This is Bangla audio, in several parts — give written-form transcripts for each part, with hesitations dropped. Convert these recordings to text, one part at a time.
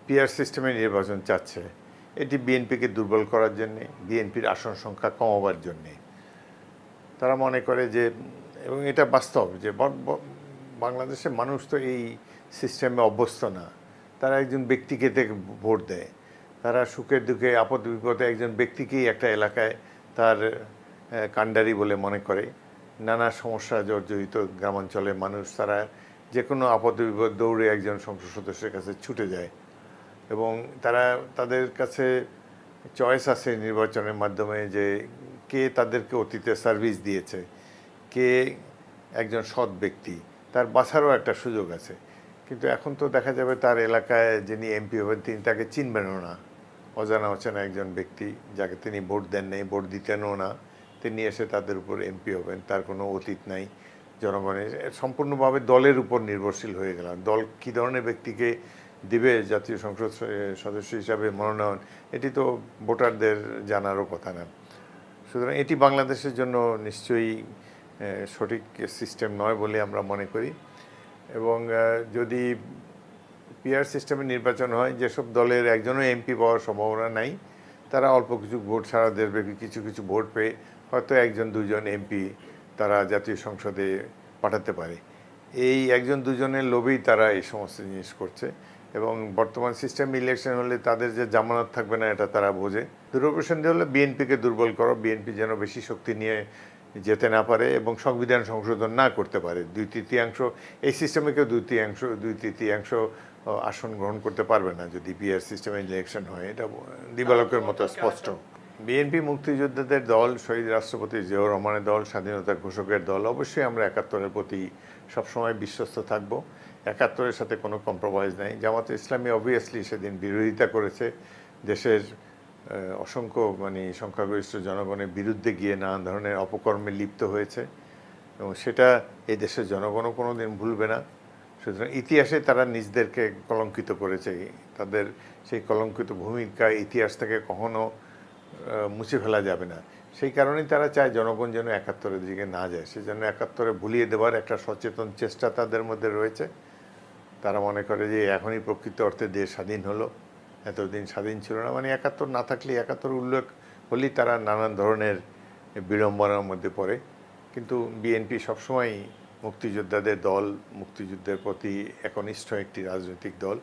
পিআর সিস্টেমে নির্বাচন চাচ্ছে, এটি বিএনপিকে দুর্বল করার জন্যে, বিএনপির আসন সংখ্যা কমাবার জন্যে। তারা মনে করে যে, এবং এটা বাস্তব, যে বাংলাদেশের মানুষ তো এই সিস্টেমে অভ্যস্ত না। তারা একজন ব্যক্তিকে থেকে ভোট দেয়। তারা সুখের দুঃখে আপদ বিপদে একজন ব্যক্তিকেই একটা এলাকায় তার কাণ্ডারি বলে মনে করে। নানা সমস্যা জর্জরিত গ্রামাঞ্চলের মানুষ, তারা যে কোনো আপদ বিপদ দৌড়ে একজন সংসদ সদস্যের কাছে ছুটে যায়, এবং তারা তাদের কাছে চয়েস আছে নির্বাচনের মাধ্যমে যে কে তাদেরকে অতীতে সার্ভিস দিয়েছে, কে একজন সৎ ব্যক্তি, তার বাছারও একটা সুযোগ আছে। কিন্তু এখন তো দেখা যাবে তার এলাকায় যিনি এমপি হবেন তিনি তাকে চিনবেনও না। অজানা অচেনা একজন ব্যক্তি যাকে তিনি ভোট দেন নাই, ভোট দিতেনও না, তিনি এসে তাদের উপর এমপি হবেন। তার কোনো অতীত নাই জনগণের, সম্পূর্ণভাবে দলের উপর নির্ভরশীল হয়ে গেলাম। দল কী ধরনের ব্যক্তিকে দিবে জাতীয় সংসদ সদস্য হিসাবে মনোনয়ন, এটি তো ভোটারদের জানারও কথা না। সুতরাং এটি বাংলাদেশের জন্য নিশ্চয়ই সঠিক সিস্টেম নয় বলে আমরা মনে করি। এবং যদি পিআর সিস্টেমে নির্বাচন হয়, যেসব দলের একজনও এমপি পাওয়ার সম্ভাবনা নাই, তারা অল্প কিছু ভোট ছাড়া দেবে, কিছু কিছু ভোট পেয়ে হয়তো একজন দুজন এমপি তারা জাতীয় সংসদে পাঠাতে পারে। এই একজন দুজনের লোভেই তারা এই সমস্ত জিনিস করছে। এবং বর্তমান সিস্টেম ইলেকশন হলে তাদের যে জামানত থাকবে না, এটা তারা বোঝে। দুরভিসন্ধি হলে বিএনপিকে দুর্বল করো, বিএনপি যেন বেশি শক্তি নিয়ে যেতে না পারে এবং সংবিধান সংশোধন না করতে পারে। 2/3 এই সিস্টেমে কেউ 2/3 আসন গ্রহণ করতে পারবে না যদি পিআর সিস্টেমে ইলেকশন হয়। এটা দিবালোকের মতো স্পষ্ট। বিএনপি মুক্তিযোদ্ধাদের দল, শহীদ রাষ্ট্রপতি জিয়াউর রহমানের দল, স্বাধীনতা ঘোষকের দল। অবশ্যই আমরা 71-এর প্রতি সবসময় বিশ্বস্ত থাকব। 71-এর সাথে কোনো কম্প্রোমাইজ নাই। জামাতে ইসলামী অবভিয়াসলি সেদিন বিরোধিতা করেছে, দেশের অসংখ্য সংখ্যাগরিষ্ঠ জনগণের বিরুদ্ধে গিয়ে নানান ধরনের অপকর্মে লিপ্ত হয়েছে, এবং সেটা এই দেশের জনগণও কোনো দিন ভুলবে না। সুতরাং ইতিহাসে তারা নিজেদেরকে কলঙ্কিত করেছে, তাদের সেই কলঙ্কিত ভূমিকা ইতিহাস থেকে কখনো মুছে ফেলা যাবে না। সেই কারণেই তারা চায় জনগণ যেন 71-এর দিকে না যায়, সেজন্য 71-এ ভুলিয়ে দেওয়ার একটা সচেতন চেষ্টা তাদের মধ্যে রয়েছে। তারা মনে করে যে এখনই প্রকৃত অর্থে দেশ স্বাধীন হলো, এতদিন স্বাধীন ছিল না। 71 না থাকলে 71 উল্লেখ হলেই তারা নানান ধরনের বিড়ম্বনার মধ্যে পড়ে। কিন্তু বিএনপি সবসময় মুক্তিযোদ্ধাদের দল, মুক্তিযুদ্ধের প্রতি একনিষ্ঠ একটি রাজনৈতিক দল।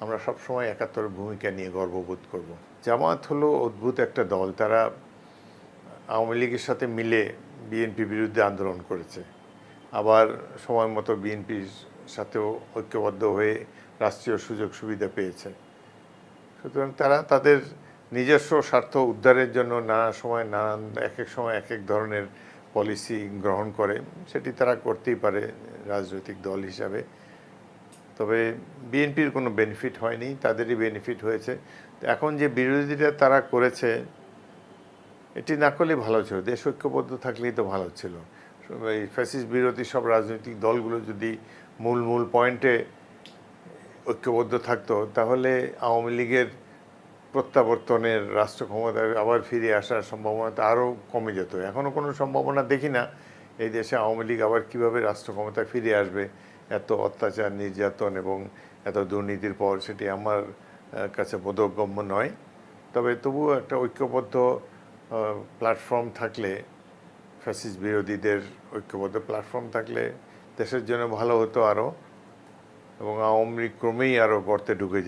আমরা সবসময় 71-এর ভূমিকা নিয়ে গর্ববোধ করব। জামাত হলো অদ্ভুত একটা দল। তারা আওয়ামী লীগের সাথে মিলে বিএনপি বিরুদ্ধে আন্দোলন করেছে, আবার সময় মতো বিএনপির সাথেও ঐক্যবদ্ধ হয়ে রাষ্ট্রীয় সুযোগ সুবিধা পেয়েছে। সুতরাং তারা তাদের নিজস্ব স্বার্থ উদ্ধারের জন্য নানা সময় এক এক সময় এক এক ধরনের পলিসি গ্রহণ করে, সেটি তারা করতেই পারে রাজনৈতিক দল হিসাবে। তবে বিএনপির কোনো বেনিফিট হয়নি, তাদেরই বেনিফিট হয়েছে। এখন যে বিরোধিতা তারা করেছে, এটি না করলে ভালো ছিল। দেশ ঐক্যবদ্ধ থাকলেই তো ভালো ছিল। এই ফ্যাসিস্ট বিরোধী সব রাজনৈতিক দলগুলো যদি মূল পয়েন্টে ঐক্যবদ্ধ থাকতো, তাহলে আওয়ামী লীগের প্রত্যাবর্তনের, রাষ্ট্র ক্ষমতায় আবার ফিরে আসার সম্ভাবনাটা আরও কমে যেত। এখনও কোনো সম্ভাবনা দেখি না এই দেশে আওয়ামী লীগ আবার কীভাবে রাষ্ট্র ক্ষমতায় ফিরে আসবে। এত অত্যাচার, নির্যাতন এবং এত দুর্নীতির পর সেটি আমার কাছে বোধগম্য নয়। তবে তবুও একটা ঐক্যবদ্ধ প্ল্যাটফর্ম থাকলে, ফ্যাসিস্ট বিরোধীদের ঐক্যবদ্ধ প্ল্যাটফর্ম থাকলে দেশের জন্য ভালো হতো আরও, এবং আওয়ামী লীগ ক্রমেই আরও গর্তে ঢুকে যেত।